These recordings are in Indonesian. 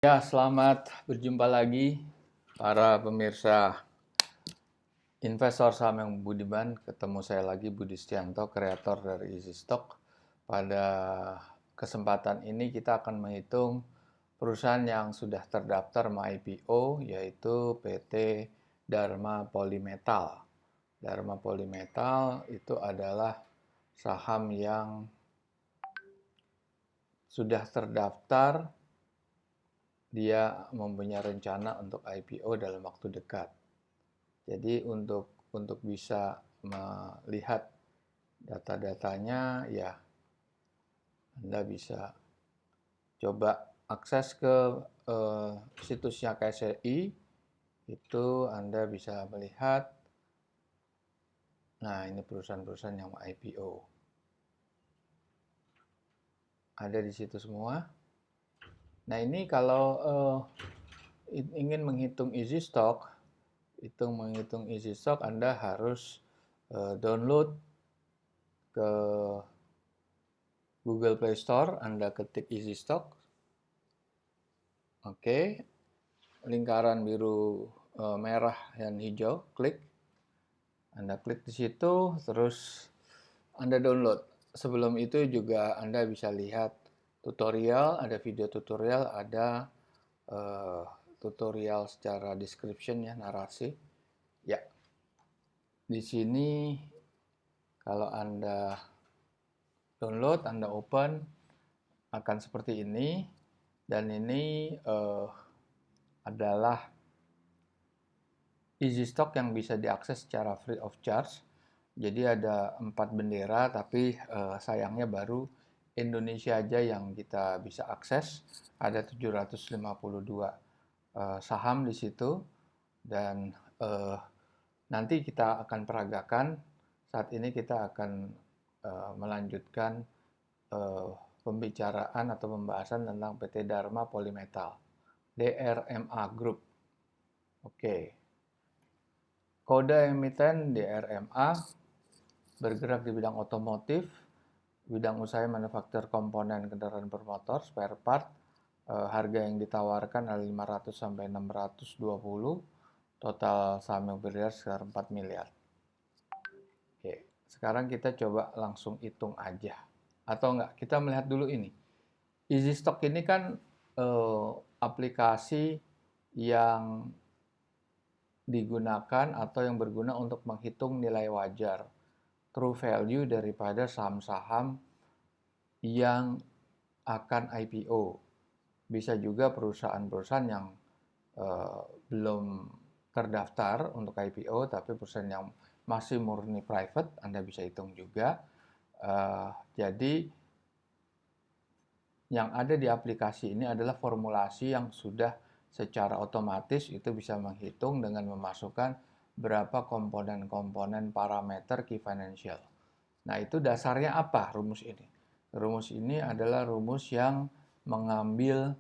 Ya, selamat berjumpa lagi para pemirsa investor saham yang budiman. Ketemu saya lagi Budi Setianto, kreator dari Easy Stock. Pada kesempatan ini kita akan menghitung perusahaan yang sudah terdaftar IPO, yaitu PT Dharma Polymetal. Dharma Polymetal itu adalah saham yang sudah terdaftar. Dia mempunyai rencana untuk IPO dalam waktu dekat. Jadi untuk bisa melihat data-datanya, ya Anda bisa coba akses ke situsnya KSRI. Itu Anda bisa melihat. Nah, ini perusahaan-perusahaan yang IPO. Ada di situ semua. Nah, ini kalau ingin menghitung easy stock, Anda harus download ke Google Play Store. Anda ketik Easy Stock. Oke, lingkaran biru, merah dan hijau, klik. Anda klik di situ, terus Anda download. Sebelum itu juga Anda bisa lihat tutorial, ada video tutorial, ada tutorial secara description, ya, narasi. Ya, di sini kalau Anda download, Anda open, akan seperti ini. Dan ini adalah Easy Stock yang bisa diakses secara free of charge. Jadi ada 4 bendera, tapi sayangnya baru Indonesia aja yang kita bisa akses. Ada 752 saham di situ, dan nanti kita akan peragakan. Saat ini kita akan melanjutkan pembicaraan atau pembahasan tentang PT Dharma Polymetal, DRMA Group. Oke. Kode emiten DRMA, bergerak di bidang otomotif, bidang usaha manufaktur komponen kendaraan bermotor, spare part. Harga yang ditawarkan adalah 500 sampai 620, total saham yang beredar sekitar 4 miliar. Oke, sekarang kita coba langsung hitung aja. Atau enggak, kita melihat dulu ini. Easy Stock ini kan aplikasi yang digunakan atau yang berguna untuk menghitung nilai wajar, true value daripada saham-saham yang akan IPO. Bisa juga perusahaan-perusahaan yang belum terdaftar untuk IPO, tapi perusahaan yang masih murni private, Anda bisa hitung juga. Jadi yang ada di aplikasi ini adalah formulasi yang sudah secara otomatis itu bisa menghitung dengan memasukkan berapa komponen-komponen parameter key financial. Nah, itu dasarnya apa rumus ini? Rumus ini adalah rumus yang mengambil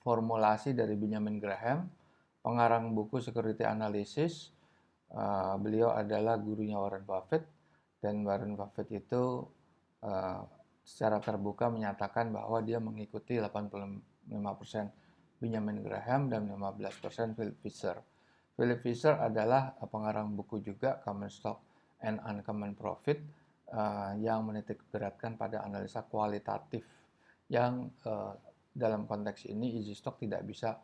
formulasi dari Benjamin Graham, pengarang buku Security Analysis. Beliau adalah gurunya Warren Buffett, dan Warren Buffett itu secara terbuka menyatakan bahwa dia mengikuti 85% Benjamin Graham dan 15% Philip Fisher. Philip Fisher adalah pengarang buku juga Common Stock and Uncommon Profit, yang menitik beratkan pada analisa kualitatif yang dalam konteks ini Easy Stock tidak bisa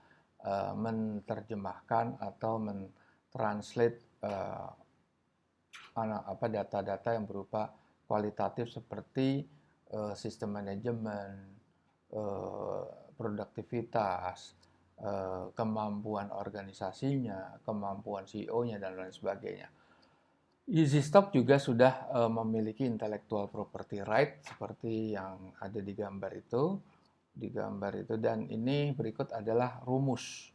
menerjemahkan atau mentranslate data-data yang berupa kualitatif seperti sistem manajemen, produktivitas, kemampuan organisasinya, kemampuan CEO-nya, dan lain sebagainya. Easy Stock juga sudah memiliki intellectual property right seperti yang ada di gambar itu, dan ini berikut adalah rumus.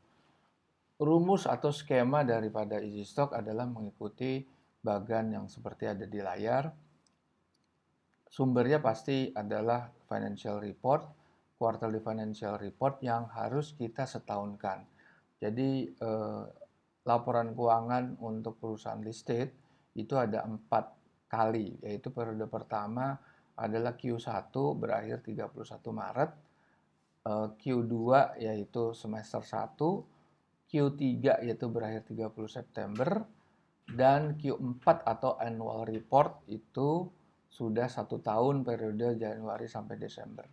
Rumus atau skema daripada Easy Stock adalah mengikuti bagan yang seperti ada di layar. Sumbernya pasti adalah financial report, quarterly financial report yang harus kita setahunkan. Jadi laporan keuangan untuk perusahaan listed itu ada 4 kali, yaitu periode pertama adalah Q1 berakhir 31 Maret, Q2 yaitu semester 1, Q3 yaitu berakhir 30 September, dan Q4 atau annual report itu sudah 1 tahun periode Januari sampai Desember.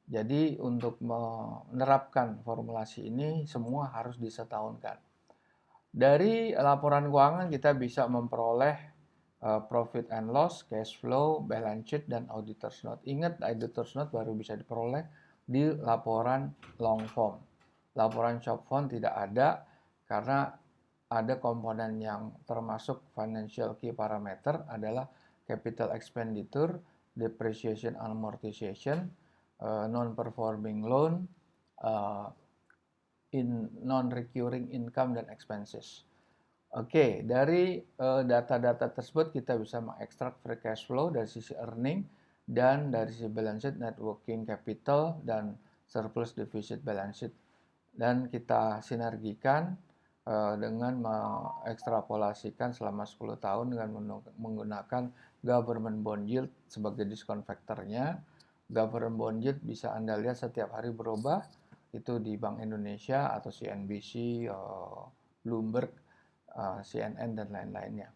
Jadi untuk menerapkan formulasi ini semua harus disetahunkan. Dari laporan keuangan kita bisa memperoleh profit and loss, cash flow, balance sheet, dan auditor's note. Ingat, auditor's note baru bisa diperoleh di laporan long form. Laporan short form tidak ada karena ada komponen yang termasuk financial key parameter adalah capital expenditure, depreciation amortization, non-performing loan, non-recurring income, dan expenses. Oke, dari data-data tersebut kita bisa mengekstrak free cash flow dari sisi earning dan dari sisi balance sheet, net working capital, dan surplus deficit balance sheet. Dan kita sinergikan dengan mengekstrapolasikan selama 10 tahun dengan menggunakan government bond yield sebagai diskon faktornya. Government bond yield bisa Anda lihat setiap hari berubah, itu di Bank Indonesia atau CNBC, Bloomberg, CNN, dan lain-lainnya.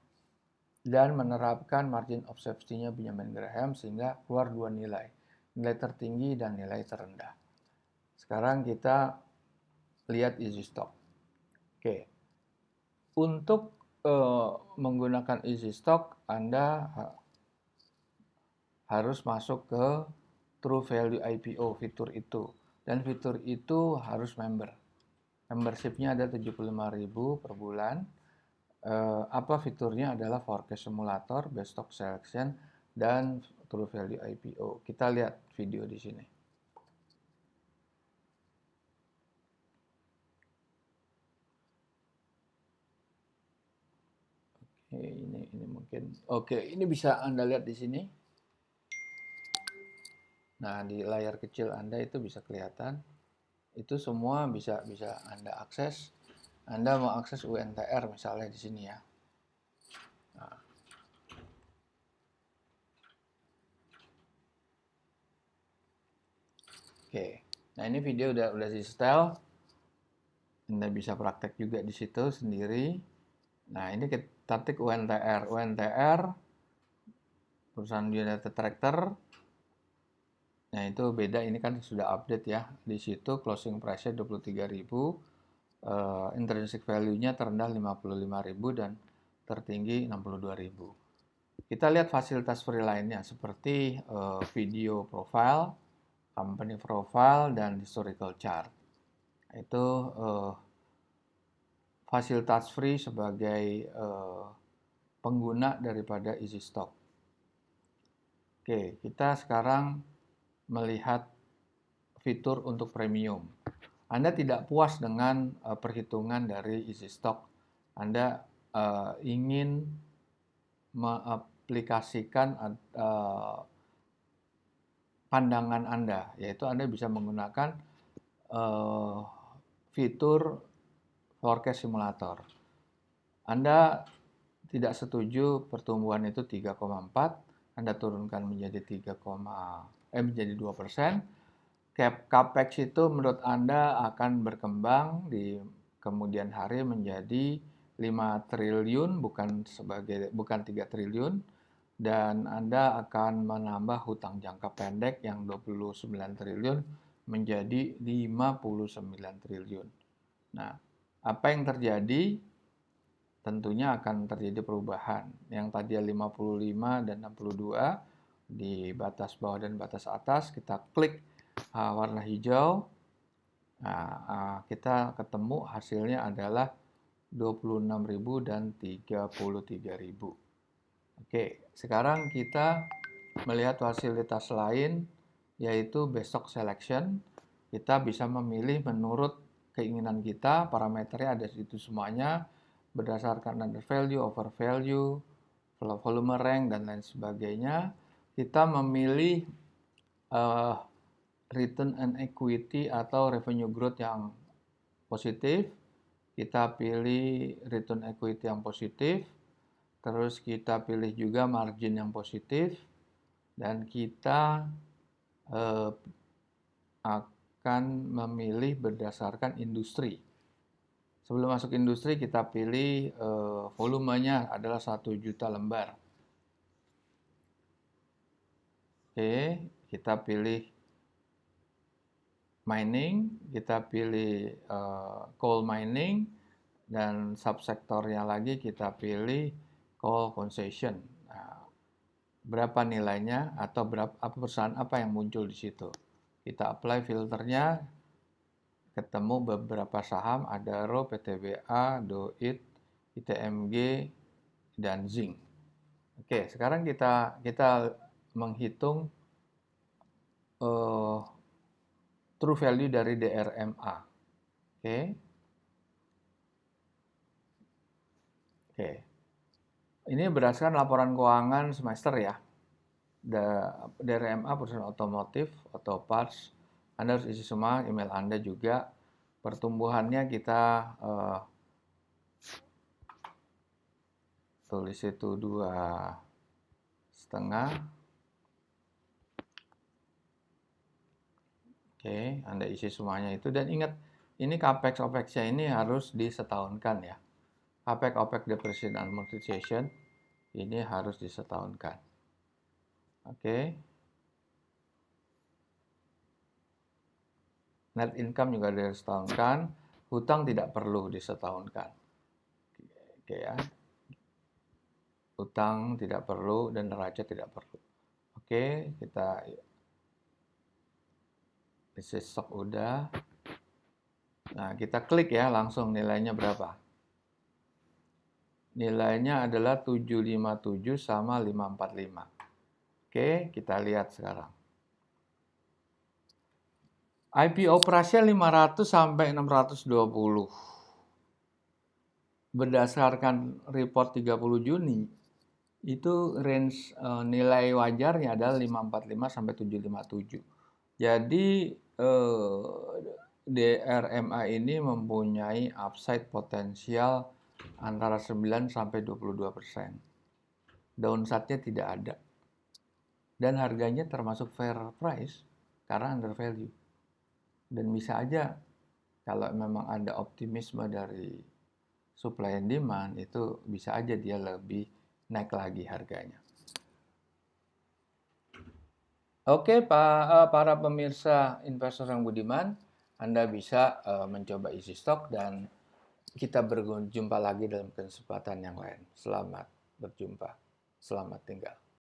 Dan menerapkan margin of safety-nya Benjamin Graham sehingga keluar dua nilai tertinggi dan nilai terendah. Sekarang kita lihat easy stock. Oke, untuk menggunakan easy stock Anda harus masuk ke True Value IPO, fitur itu, dan fitur itu harus membershipnya ada 75.000 per bulan. Apa fiturnya adalah forecast simulator, best stock selection, dan True Value IPO. Kita lihat video di sini. Ini mungkin ini bisa Anda lihat di sini. Nah, di layar kecil Anda itu bisa kelihatan. Itu semua bisa Anda akses. Anda mau akses UNTR misalnya di sini ya. Nah. Oke. Nah, ini video udah di setel. Anda bisa praktek juga di situ sendiri. Nah, ini kita ketik UNTR. UNTR perusahaan data tractor. Nah, itu beda, ini kan sudah update ya. Di situ closing price-nya 23.000, intrinsic value-nya terendah 55.000 dan tertinggi 62.000. Kita lihat fasilitas free lainnya seperti video profile, company profile, dan historical chart. Itu fasilitas free sebagai pengguna daripada easy stock. Oke, kita sekarang melihat fitur untuk premium. Anda tidak puas dengan perhitungan dari easy stock. Anda ingin mengaplikasikan pandangan Anda, yaitu Anda bisa menggunakan fitur forecast simulator. Anda tidak setuju pertumbuhan itu 3,4, Anda turunkan menjadi 2%. Capex itu menurut Anda akan berkembang di kemudian hari menjadi 5 triliun bukan 3 triliun, dan Anda akan menambah hutang jangka pendek yang 29 triliun menjadi 59 triliun. Nah, apa yang terjadi? Tentunya akan terjadi perubahan. Yang tadi 55 dan 62 di batas bawah dan batas atas, kita klik warna hijau. Nah, kita ketemu hasilnya adalah 26.000 dan 33.000. Oke, sekarang kita melihat fasilitas lain yaitu best stock selection. Kita bisa memilih menurut keinginan kita, parameternya ada di situ semuanya, berdasarkan under value, over value, volume rank, dan lain sebagainya. Kita memilih return on equity atau revenue growth yang positif. Kita pilih return equity yang positif. Terus kita pilih juga margin yang positif. Dan kita akan memilih berdasarkan industri. Sebelum masuk industri kita pilih volumenya adalah 1 juta lembar. Oke, kita pilih mining, kita pilih coal mining, dan subsektornya lagi kita pilih coal concession. Nah, berapa nilainya atau apa perusahaan apa yang muncul di situ. Kita apply filternya, ketemu beberapa saham, Adaro, PTBA, Doit, ITMG, dan Zinc. Oke, sekarang kita menghitung true value dari DRMA. Oke. Oke. Ini berdasarkan laporan keuangan semester ya. DRMA perusahaan otomotif, auto parts. Anda harus isi semua, email Anda juga. Pertumbuhannya kita tulis itu 2,5. Oke, Anda isi semuanya itu. Dan ingat, ini capex opex-nya ini harus disetahunkan ya. Capex opex depreciation and amortization ini harus disetahunkan. Oke. Net income juga disetahunkan. Hutang tidak perlu disetahunkan. Oke ya. Hutang tidak perlu dan neraca tidak perlu. Oke, kita isi stok udah. Nah, kita klik ya langsung nilainya berapa. Nilainya adalah 757 sama 545. Oke, kita lihat sekarang. IPO price-nya 500 sampai 620. Berdasarkan report 30 Juni, itu range nilai wajarnya adalah 545 sampai 757. Jadi DRMA ini mempunyai upside potensial antara 9 sampai 22%. Downside-nya tidak ada. Dan harganya termasuk fair price karena under value. Dan bisa aja kalau memang ada optimisme dari supply and demand, itu bisa aja dia lebih naik lagi harganya. Oke, para pemirsa investor yang budiman, Anda bisa mencoba isi stok dan kita berjumpa lagi dalam kesempatan yang lain. Selamat berjumpa. Selamat tinggal.